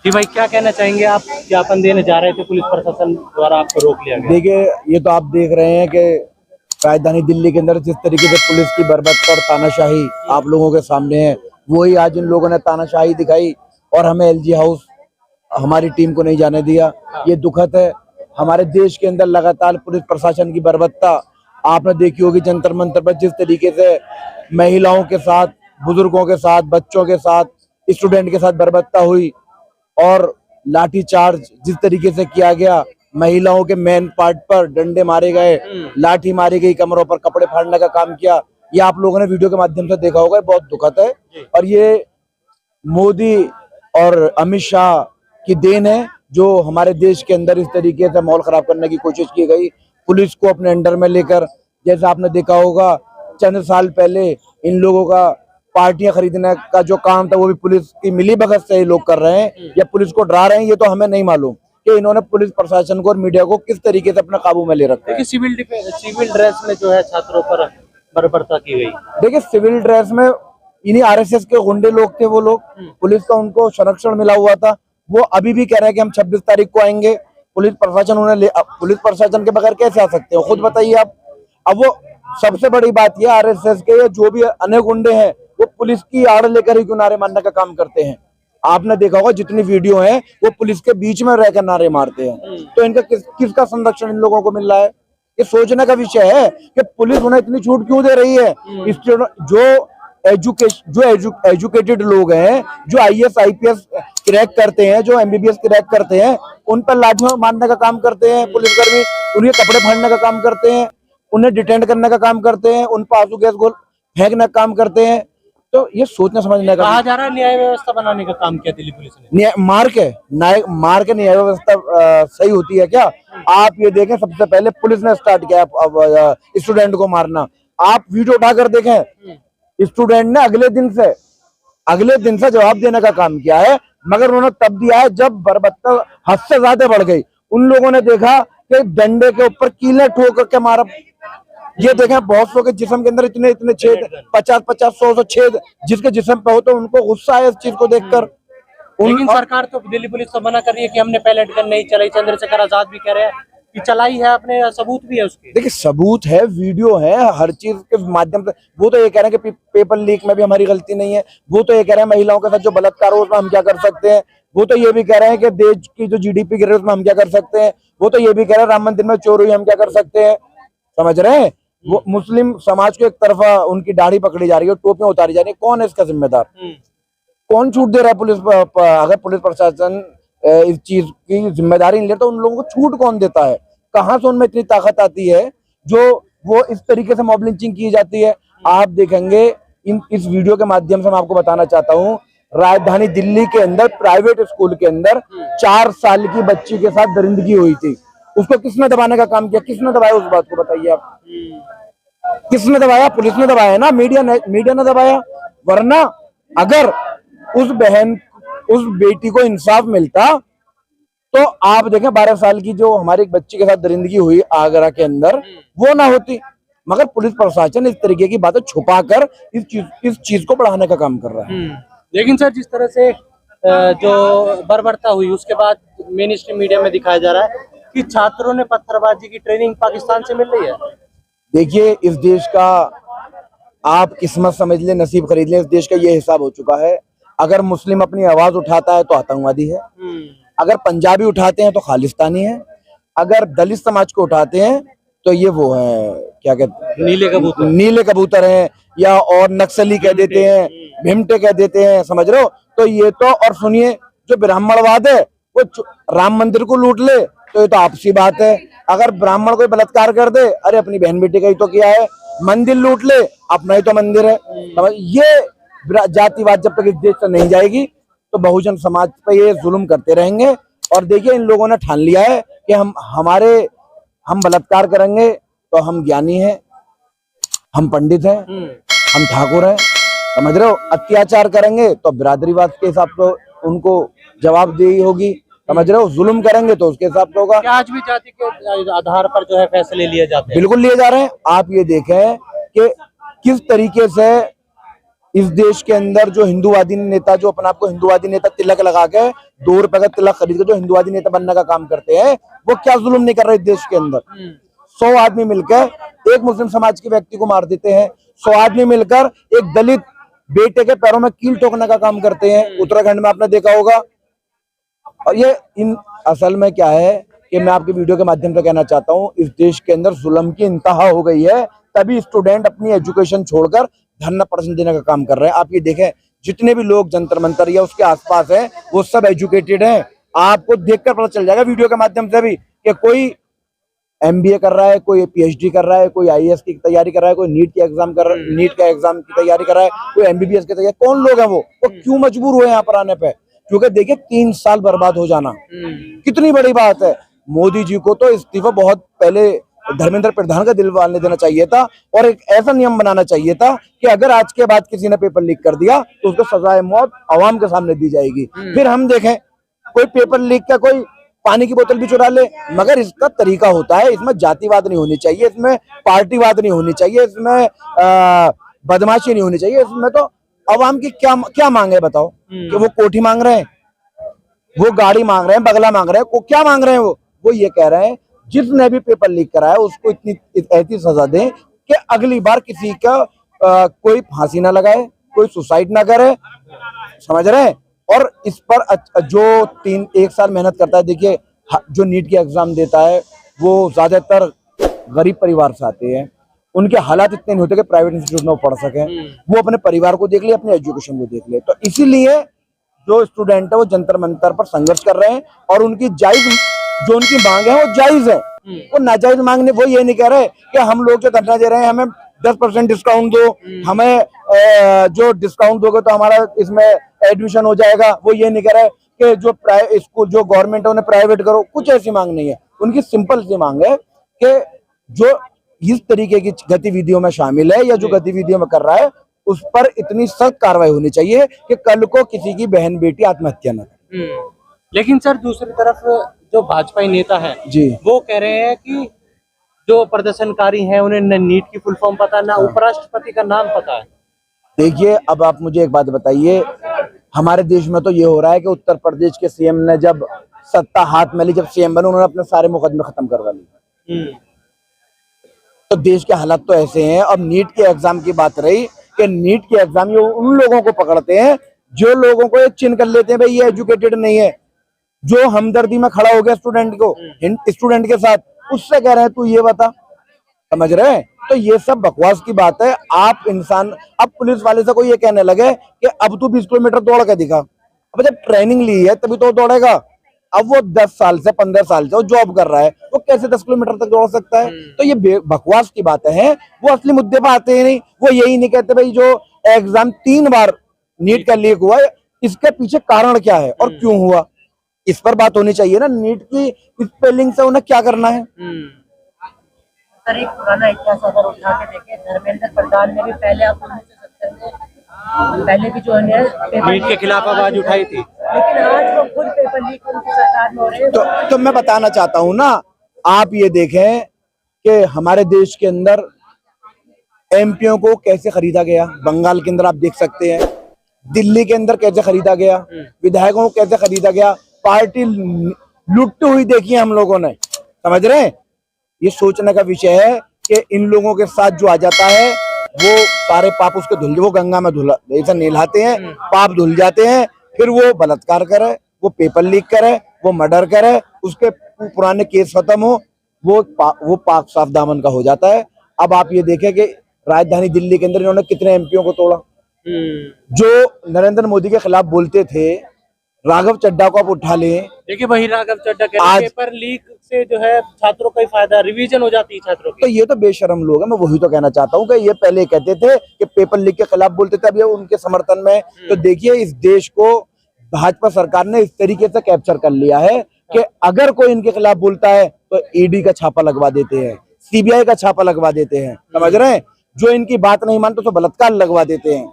जी भाई, क्या कहना चाहेंगे आप? ज्ञापन देने जा रहे थे, पुलिस प्रशासन द्वारा आपको रोक लिया गया। देखिए, ये तो आप देख रहे हैं कि राजधानी दिल्ली के अंदर जिस तरीके से पुलिस की बर्बरता और तानाशाही आप लोगों के सामने है, वही आज इन लोगों ने तानाशाही दिखाई और हमें एलजी हाउस हमारी टीम को नहीं जाने दिया। ये दुखद है। हमारे देश के अंदर लगातार पुलिस प्रशासन की बर्बरता आपने देखी होगी। जंतर मंतर पर जिस तरीके से महिलाओं के साथ, बुजुर्गों के साथ, बच्चों के साथ, स्टूडेंट के साथ बर्बरता हुई और लाठीचार्ज जिस तरीके से किया गया, महिलाओं के मेन पार्ट पर डंडे मारे गए, लाठी मारी गई, कमरों पर कपड़े फाड़ने का काम किया। ये आप लोगों ने वीडियो के माध्यम से देखा होगा। बहुत दुखद है और ये मोदी और अमित शाह की देन है जो हमारे देश के अंदर इस तरीके से माहौल खराब करने की कोशिश की गई, पुलिस को अपने अंडर में लेकर। जैसा आपने देखा होगा, चंद साल पहले इन लोगों का पार्टियां खरीदने का जो काम था वो भी पुलिस की मिलीभगत से ही लोग कर रहे हैं या पुलिस को डरा रहे हैं, ये तो हमें नहीं मालूम कि इन्होंने पुलिस प्रशासन को और मीडिया को किस तरीके से अपने काबू में ले रखा है। सिविल ड्रेस में जो है छात्रों पर बर्बरता की गई। देखिए, सिविल ड्रेस में इन्हीं आरएसएस के गुंडे लोग थे वो लोग, पुलिस का उनको संरक्षण मिला हुआ था। वो अभी भी कह रहे हैं कि हम 26 तारीख को आएंगे। पुलिस प्रशासन के बगैर कैसे आ सकते हो, खुद बताइए आप। अब वो सबसे बड़ी बात ये, आरएसएस के जो भी अन्य गुंडे हैं वो पुलिस की आड़ लेकर ही क्यों नारे मारने का काम करते हैं। आपने देखा होगा जितनी वीडियो है वो पुलिस के बीच में रहकर नारे मारते हैं। तो इनका किसका संरक्षण इन लोगों को मिल रहा है? ये सोचने का विषय है कि पुलिस उन्हें इतनी छूट क्यों दे रही है। जो एजुकेटेड लोग हैं, जो आईएएस आईपीएस क्रैक करते हैं, जो एमबीबीएस क्रैक करते हैं, उन पर लाठियां मारने का काम करते हैं पुलिसकर्मी, उन्हें कपड़े फाड़ने का काम करते हैं, उन्हें डिटेंड करने का काम करते हैं, उन पर आंसू गैस गोल फेंकने का काम करते हैं। तो ये सोचना समझने का कहा जा रहा है न्याय व्यवस्था बनाने का काम किया दिल्ली पुलिस ने। मार के न्याय व्यवस्था सही होती है क्या? आप ये देखें, सबसे पहले पुलिस ने स्टार्ट किया स्टूडेंट को मारना। आप वीडियो उठाकर देखें, स्टूडेंट ने अगले दिन से जवाब देने का काम किया है, मगर उन्होंने तब दिया है जब बर्बरता हद से ज्यादा बढ़ गई। उन लोगों ने देखा कि डंडे के ऊपर कीलें ठोक करके मारा। ये देखें, बहुत लोगों के जिस्म के अंदर इतने इतने छेद, 50-50, 100 छेद जिसके जिस्म पे हो, तो उनको गुस्सा है इस चीज को देखकर। लेकिन सरकार तो, दिल्ली पुलिस तो मना कर रही है कि हमने पैलेट गन नहीं चलाई। चंद्रशेखर आजाद भी कह रहे हैं कि चलाई है, अपने सबूत भी है उसके। देखिए, सबूत है, वीडियो है, हर चीज के माध्यम से। वो तो ये कह रहे हैं कि पेपर लीक में भी हमारी गलती नहीं है। वो तो ये कह रहे हैं महिलाओं के साथ जो बलात्कार हो उसमें हम क्या कर सकते हैं। वो तो ये भी कह रहे हैं कि देश की जो जीडीपी गिर रही है उसमें हम क्या कर सकते हैं। वो तो ये भी कह रहे हैं राम मंदिर में चोर हुई, हम क्या कर सकते हैं। समझ रहे हैं? वो मुस्लिम समाज को एक तरफा उनकी दाढ़ी पकड़ी जा रही है, टोपियां उतारी जा रही है। कौन है इसका जिम्मेदार? कौन छूट दे रहा है पुलिस अगर पुलिस प्रशासन इस चीज की जिम्मेदारी नहीं लेता तो उन लोगों को छूट कौन देता है? कहां से उनमें इतनी ताकत आती है जो वो इस तरीके से मॉब लिंचिंग की जाती है? आप देखेंगे इस वीडियो के माध्यम से मैं आपको बताना चाहता हूं, राजधानी दिल्ली के अंदर प्राइवेट स्कूल के अंदर 4 साल की बच्ची के साथ दरिंदगी हुई थी। उसको किसने दबाने का काम किया? किसने दबाया उस बात को? बताइए आप। किसने दबाया? पुलिस ने दबाया ना, मीडिया ने दबाया। वरना अगर उस बेटी को इंसाफ मिलता तो आप देखें 12 साल की जो हमारी एक बच्ची के साथ दरिंदगी हुई आगरा के अंदर, वो ना होती। मगर पुलिस प्रशासन इस तरीके की बातें छुपाकर इस चीज को बढ़ाने का काम कर रहा है। लेकिन सर, जिस तरह से जो बर्बरता हुई उसके बाद मेन स्ट्रीम मीडिया में दिखाया जा रहा है कि छात्रों ने पत्थरबाजी की ट्रेनिंग पाकिस्तान से मिल रही है। देखिए, इस देश का आप किस्मत समझ लें, नसीब खरीद लें, इस देश का ये हिसाब हो चुका है। अगर मुस्लिम अपनी आवाज उठाता है तो आतंकवादी है, अगर पंजाबी उठाते हैं तो खालिस्तानी है, अगर दलित समाज को उठाते हैं तो ये वो है, क्या कहते हैं, नीले कबूतर हैं, या और नक्सली कह देते हैं, भिमटे कह देते हैं। समझ रहे हो? तो ये तो, और सुनिए, जो ब्राह्मणवाद है वो राम मंदिर को लूट ले तो ये तो आपसी बात है। अगर ब्राह्मण कोई बलात्कार कर दे, अरे अपनी बहन बेटी का ही तो किया है। मंदिर लूट ले, अपना ही तो मंदिर है। ये जातिवाद जब तक इस देश से नहीं जाएगी तो बहुजन समाज पे ये जुल्म करते रहेंगे। और देखिए, इन लोगों ने ठान लिया है कि हम बलात्कार करेंगे तो हम ज्ञानी हैं, हम पंडित हैं, हम ठाकुर हैं। समझ रहे हो? अत्याचार करेंगे तो बिरादरीवाद के हिसाब से उनको जवाबदेही होगी। समझ रहे हो? जुल्म करेंगे तो उसके हिसाब से होगा। क्या आज भी जाति के आधार पर जो है फैसले लिए जाते हैं? बिल्कुल लिए जा रहे हैं। आप ये देखें कि किस तरीके से इस देश के अंदर जो हिंदूवादी नेता, जो अपने आप को हिंदूवादी नेता तिलक लगा के 2 रुपए का तिलक खरीद के जो हिंदूवादी नेता बनने का काम करते हैं, वो क्या जुल्म नहीं कर रहे इस देश के अंदर। 100 आदमी मिलकर एक मुस्लिम समाज के व्यक्ति को मार देते हैं, 100 आदमी मिलकर एक दलित बेटे के पैरों में कील ठोकने का काम करते हैं। उत्तराखंड में आपने देखा होगा। और ये इन असल में क्या है कि मैं आपके वीडियो के माध्यम से कहना चाहता हूँ, इस देश के अंदर जुल्म की इंतहा हो गई है, तभी स्टूडेंट अपनी एजुकेशन छोड़कर धरना प्रदर्शन देने का काम कर रहे हैं। आप ये देखें, जितने भी लोग जंतर मंतर या उसके आसपास हैं, वो सब एजुकेटेड हैं। आपको देखकर पता चल जाएगा वीडियो के माध्यम से भी कि कोई MBA कर रहा है, कोई PhD कर रहा है, कोई IAS की तैयारी कर रहा है, कोई नीट का एग्जाम की तैयारी कर रहा है, कोई MBBS की तैयारी। कौन लोग हैं वो क्यों मजबूर हुए यहाँ पर आने पे? क्योंकि देखिए 3 साल बर्बाद हो जाना कितनी बड़ी बात है। मोदी जी को तो इस्तीफा बहुत पहले धर्मेंद्र प्रधान का दिलवाने देना चाहिए था, और एक ऐसा नियम बनाना चाहिए था कि अगर आज के बाद किसी ने पेपर लीक कर दिया तो उसको सजाए मौत आवाम के सामने दी जाएगी। फिर हम देखें, कोई पेपर लीक का कोई पानी की बोतल भी चुरा ले, मगर इसका तरीका होता है। इसमें जातिवाद नहीं होनी चाहिए, इसमें पार्टीवाद नहीं होनी चाहिए, इसमें बदमाशी नहीं होनी चाहिए। इसमें तो अवाम की क्या मांग है बताओ? कि वो कोठी मांग रहे हैं, वो गाड़ी मांग रहे हैं, बगला मांग रहे हैं, क्या मांग रहे हैं? वो ये कह रहे हैं जिसने भी पेपर लीक कराया उसको इतनी ऐसी सजा दें कि अगली बार किसी का कोई फांसी ना लगाए, कोई सुसाइड ना करे। समझ रहे हैं? और इस पर जो 1 साल मेहनत करता है, देखिए जो नीट की एग्जाम देता है वो ज्यादातर गरीब परिवार से आते हैं, उनके हालात इतने नहीं होते कि प्राइवेट इंस्टीट्यूट में पढ़ सके। वो अपने परिवार को देख ले, अपने एजुकेशन को देख ले। तो इसीलिए जो स्टूडेंट है वो जंतर मंतर पर संघर्ष कर रहे हैं, और उनकी जो उनकी मांग है वो जायज है। वो नाजायज मांग नहीं, वो ये नहीं कह रहे कि हम लोग जो धरना दे रहे हैं हमें 10% डिस्काउंट दो, हमें जो डिस्काउंट दोगे तो हमारा इसमें एडमिशन हो जाएगा। वो ये नहीं कह रहे कि जो स्कूल जो गवर्नमेंट है उन्हें प्राइवेट करो। कुछ ऐसी मांग नहीं है, उनकी सिंपल सी मांग है कि जो इस तरीके की गतिविधियों में शामिल है या जो गतिविधियों में कर रहा है उस पर इतनी सख्त कार्रवाई होनी चाहिए कि कल को किसी की बहन बेटी आत्महत्या न करे। लेकिन सर दूसरी तरफ जो भाजपा नेता है जी, वो कह रहे हैं कि जो प्रदर्शनकारी हैं उन्हें न नीट की फुल फॉर्म पता, ना उपराष्ट्रपति का नाम पता है। देखिए, अब आप मुझे एक बात बताइए, हमारे देश में तो ये हो रहा है कि उत्तर प्रदेश के CM ने जब सत्ता हाथ में ली, जब CM बने, उन्होंने अपने सारे मुकदमे खत्म करवा लिए। तो देश के हालात तो ऐसे हैं। अब नीट के एग्जाम की बात रही कि नीट के एग्जाम ये उन लोगों को पकड़ते हैं जो लोगों को ये चिन्ह कर लेते हैं भाई ये एजुकेटेड नहीं है, जो हमदर्दी में खड़ा हो गया स्टूडेंट के साथ, उससे कह रहे हैं तू ये बता। समझ रहे हैं? तो ये सब बकवास की बात है। आप इंसान, अब पुलिस वाले से कोई ये कहने लगे कि अब तू 20 किलोमीटर दौड़ के दिखा। अब जब ट्रेनिंग ली है तभी तो दौड़ेगा। अब वो 10 साल से 15 साल से वो जॉब कर रहा है, वो कैसे 10 किलोमीटर तक दौड़ सकता है? तो ये बकवास की बातें हैं, वो असली मुद्दे पर आते ही नहीं। वो यही नहीं कहते भाई जो एग्जाम 3 बार नीट का लीक हुआ है इसके पीछे कारण क्या है और क्यों हुआ, इस पर बात होनी चाहिए ना। नीट की स्पेलिंग से उन्हें क्या करना है? सर एक पुराना इतिहास अगर उठा के देखें, धर्मेंद्र प्रधान ने भी पहले 1970 में पहले भी जो है नीट के खिलाफ आवाज उठाई थी, लेकिन आज वो खुद पेपर लीक उनकी सरकार में हो रहे हैं। तो मैं बताना चाहता हूं ना, आप ये देखें कि हमारे देश के अंदर MPओ को कैसे खरीदा गया, बंगाल के अंदर आप देख सकते हैं, दिल्ली के अंदर कैसे खरीदा गया, विधायकों को कैसे खरीदा गया, पार्टी लुटती हुई देखी है हम लोगों ने। समझ रहे हैं? ये सोचने का विषय है कि इन लोगों के साथ जो आ जाता है वो सारे पाप उसके धुल, वो गंगा में धुला ऐसा नहलाते हैं, पाप धुल जाते हैं। फिर वो बलात्कार करे, वो पेपर लीक करे, वो मर्डर करे, उसके पुराने केस खत्म हो, वो पाक साफ दामन का हो जाता है। अब आप ये देखें कि राजधानी दिल्ली के अंदर इन्होंने कितने MPओ को तोड़ा। जो नरेंद्र मोदी के खिलाफ बोलते थे, राघव चड्ढा को आप उठा लें। देखिए वही राघव चड्ढा कह रहे हैं पेपर लीक से जो है छात्रों का ही फायदा, रिवीजन हो जाती है छात्रों की। तो ये तो बेशरम लोग हैं। मैं वही तो कहना चाहता हूँ कि ये पहले कहते थे कि पेपर लीक के खिलाफ बोलते थे, अब ये उनके समर्थन में। तो देखिए इस देश को भाजपा सरकार ने इस तरीके से कैप्चर कर लिया है कि अगर कोई इनके खिलाफ बोलता है तो ED का छापा लगवा देते हैं, CBI का छापा लगवा देते हैं। समझ रहे हैं? जो इनकी बात नहीं मानते तो बलात्कार लगवा देते हैं,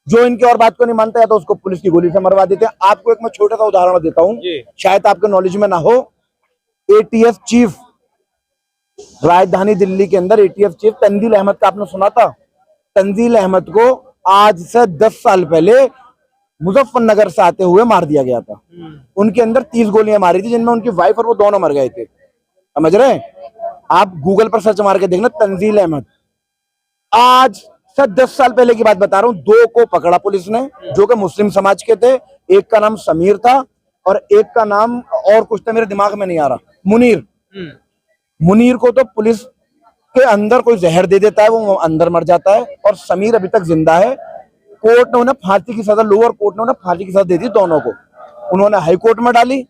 जो इनकी और बात को नहीं मानता है तो उसको पुलिस की गोली से मरवा देते हैं। आपको एक मैं छोटा सा उदाहरण देता हूँ, शायद आपके नॉलेज में ना हो। ATF चीफ राजधानी दिल्ली के अंदर ATF चीफ तंजील अहमद का आपने सुना था? तंजील अहमद को आज से 10 साल पहले मुजफ्फरनगर से आते हुए मार दिया गया था। उनके अंदर 30 गोलियां मारी थी, जिनमें उनकी वाइफ और वो दोनों मर गए थे। समझ रहे हैं? आप गूगल पर सर्च मार के देखना, तंजील अहमद। आज से 10 साल पहले की बात बता रहा हूँ। 2 को पकड़ा पुलिस ने, जो कि मुस्लिम समाज के थे। एक का नाम समीर था और एक का नाम और कुछ था, मेरे दिमाग में नहीं आ रहा, मुनीर। मुनीर को तो पुलिस के अंदर कोई जहर दे देता है, वो अंदर मर जाता है, और समीर अभी तक जिंदा है। कोर्ट ने उन्हें फांसी की सजा, लोअर कोर्ट ने उन्हें फांसी की सजा दे दी दोनों को। उन्होंने हाई कोर्ट में डाली,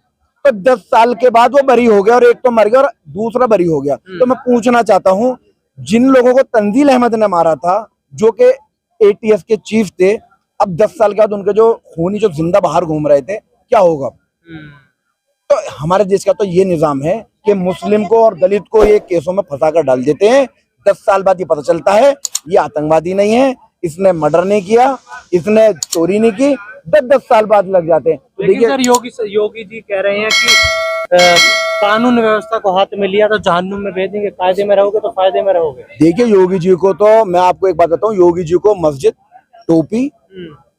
तो 10 साल के बाद वो बरी हो गया, और एक तो मर गया और दूसरा बरी हो गया। तो मैं पूछना चाहता हूँ, जिन लोगों को तंजील अहमद ने मारा था, जो कि ATF के चीफ थे, अब 10 साल के बाद उनके जो खूनी जो जिंदा बाहर घूम रहे थे, क्या होगा? तो हमारे देश का तो ये निजाम है कि मुस्लिम को और दलित को ये केसों में फंसा कर डाल देते हैं। 10 साल बाद ये पता चलता है ये आतंकवादी नहीं है, इसने मर्डर नहीं किया, इसने चोरी नहीं की, 10-10 साल बाद लग जाते हैं। तो लेकिन सर योगी जी कह रहे हैं कि कानून व्यवस्था को हाथ में लिया तो जहन्नुम में भेज देंगे, कायदे में रहोगे तो फायदे में रहोगे। देखिए, योगी जी को तो मैं आपको एक बात बताऊं, योगी जी को मस्जिद, टोपी,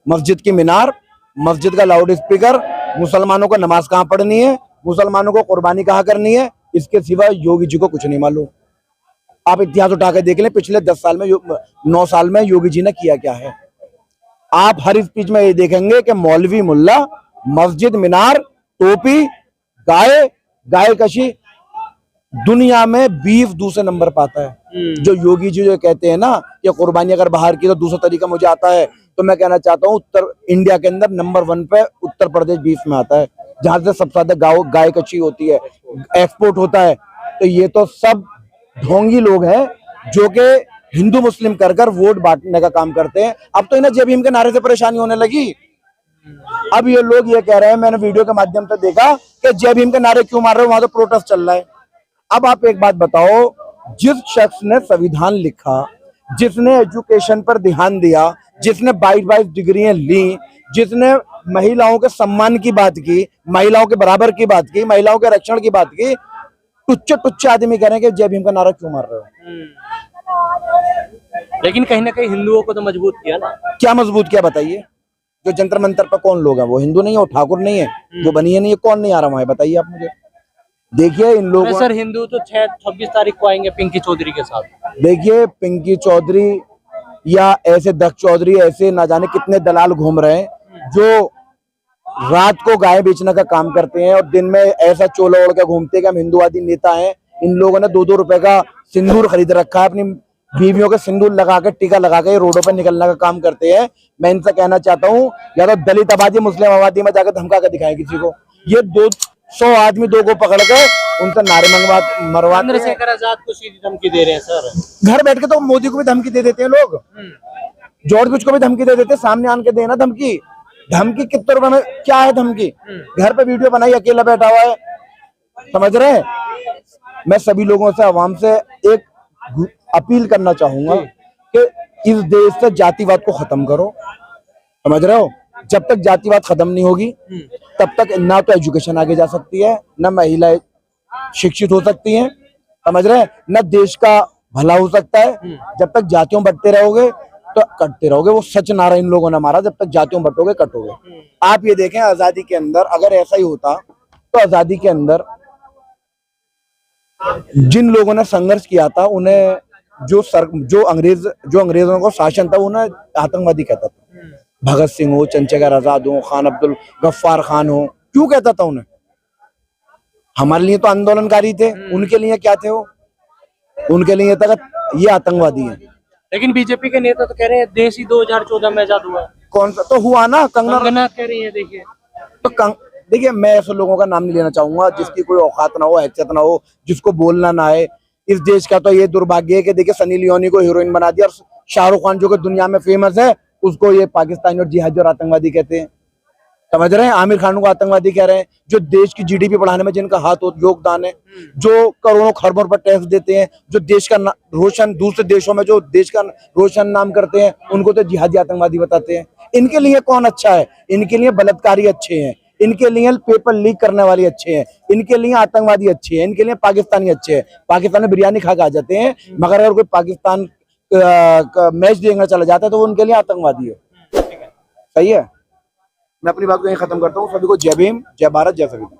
मस्जिद की मीनार, मस्जिद का लाउड स्पीकर, मुसलमानों को नमाज कहाँ पढ़नी है, मुसलमानों को कुर्बानी कहाँ करनी है, इसके सिवा योगी जी को कुछ नहीं मालूम। आप इतिहास उठा के देख लें, पिछले 10 साल में 9 साल में योगी जी ने किया क्या है। आप हर स्पीच में ये देखेंगे कि मौलवी मुल्ला, मस्जिद, मीनार, टोपी, गाय कशी। दुनिया में बीफ दूसरे नंबर पाता है। जो योगी जी जो कहते हैं ना कि कुर्बानी अगर बाहर की तो दूसरा तरीका मुझे आता है, तो मैं कहना चाहता हूँ उत्तर इंडिया के अंदर नंबर 1 पे उत्तर प्रदेश बीफ में आता है, जहां से सबसे ज्यादा गाय कच्ची होती है, एक्सपोर्ट होता है। तो ये तो सब ढोंगी लोग हैं जो कि हिंदू मुस्लिम कर वोट बांटने का काम करते हैं। अब तो इन्हें जय भीम के नारे से परेशानी होने लगी। अब ये लोग ये कह रहे हैं, मैंने वीडियो के माध्यम से देखा कि जय भीम के नारे क्यों मार रहे हो, वहां तो प्रोटेस्ट चल रहा है। अब आप एक बात बताओ, जिस शख्स ने संविधान लिखा, जिसने एजुकेशन पर ध्यान दिया, जिसने 22 डिग्रियां ली, जिसने महिलाओं के सम्मान की बात की, महिलाओं के बराबर की बात की, महिलाओं के रक्षण की बात की, टुच्चे आदमी कह रहे हैं कि जय भीम का नारा क्यों मार रहे हो। लेकिन कहीं ना कहीं हिंदुओं को तो मजबूत किया ना। क्या मजबूत किया बताइए? जो जंतर मंतर पर कौन लोग हैं, वो हिंदू नहीं है, वो ठाकुर नहीं है, वो बनिए नहीं है, कौन नहीं आ रहा वहां, बताइए आप मुझे। देखिए इन लोगों, सर हिंदू तो 26 तारीख को आएंगे पिंकी चौधरी के साथ। देखिए पिंकी चौधरी या ऐसे दक्ष चौधरी, ऐसे ना जाने कितने दलाल घूम रहे हैं जो रात को गाय बेचने का काम करते हैं और दिन में ऐसा चोला ओढ़ के घूमते हैं कि हम हिंदुवादी नेता हैं। इन लोगों ने 2-2 रुपए का सिंदूर खरीद रखा है, अपनी बीवियों के सिंदूर लगा के, टीका लगा के रोडों पर निकलने का काम करते हैं। मैं इनसे कहना चाहता हूँ, या तो दलित आबादी, मुस्लिम आबादी में जाकर धमका के दिखाएं किसी को। ये 200 आदमी 2 को पकड़ के उनसे नारे मरवा चंद्रशेखर आजाद को सीधी धमकी दे रहे हैं सर। घर बैठ के। तो मोदी को भी धमकी दे देते हैं लोग, जॉर्ज बुश को भी धमकी दे देते हैं, सामने आन के देना धमकी। धमकी कितने रुपए में क्या है धमकी? घर पे वीडियो बनाई, अकेला बैठा हुआ है, समझ रहे हैं। मैं सभी लोगों से, आवाम से एक अपील करना चाहूंगा कि इस देश से जातिवाद को खत्म करो, समझ रहे हो। जब तक जातिवाद खत्म नहीं होगी तब तक ना तो एजुकेशन आगे जा सकती है, ना महिलाएं शिक्षित हो सकती हैं, समझ रहे हैं, ना देश का भला हो सकता है। जब तक जातियों बंटते रहोगे तो कटते रहोगे। वो सच नारा इन लोगों ने मारा, जब तक जातियों बंटोगे कटोगे। आप ये देखें, आजादी के अंदर अगर ऐसा ही होता तो आजादी के अंदर जिन लोगों ने संघर्ष किया था उन्हें जो अंग्रेजों को शासन था उन्हें आतंकवादी कहता था। भगत सिंह हो, चंद्रशेखर आजाद हो, खान अब्दुल गफ्फार खान हो, क्यों कहता था उन्हें? हमारे लिए तो आंदोलनकारी थे, उनके लिए क्या थे वो? उनके लिए था ये आतंकवादी है। लेकिन बीजेपी के नेता तो कह रहे हैं देश ही 2014 में आजाद हुआ। कौन सा? तो हुआ ना, कंगना कह रही है। देखिए तो देखिए, मैं ऐसे लोगों का नाम नहीं लेना चाहूंगा जिसकी कोई औकात ना हो, हैसियत ना हो, जिसको बोलना ना आए। इस देश का तो ये दुर्भाग्य है कि देखिए सनी लियोनी को हीरोइन बना दिया और शाहरुख खान जो कि दुनिया में फेमस है उसको ये पाकिस्तानी और जिहादी और आतंकवादी कहते हैं, समझ रहे हैं। आमिर खान को आतंकवादी कह रहे हैं। जो देश की GDP बढ़ाने में जिनका हाथ योगदान है, जो करोड़ों खरबों पर टैक्स देते हैं, जो देश का रोशन, दूसरे देशों में जो देश का रोशन नाम करते हैं, उनको तो जिहादी आतंकवादी बताते हैं। इनके लिए कौन अच्छा है? इनके लिए बलात्कारी अच्छे हैं, इनके लिए पेपर लीक करने वाले अच्छे हैं, इनके लिए आतंकवादी अच्छे हैं, इनके लिए पाकिस्तानी अच्छे हैं। पाकिस्तान में बिरयानी खा के आ जाते हैं, मगर अगर कोई पाकिस्तान मैच देखने चला जाता है तो वो उनके लिए आतंकवादी है। सही है। मैं अपनी बात को यहीं खत्म करता हूँ। सभी को जय भीम, जय भारत, जय संविधान।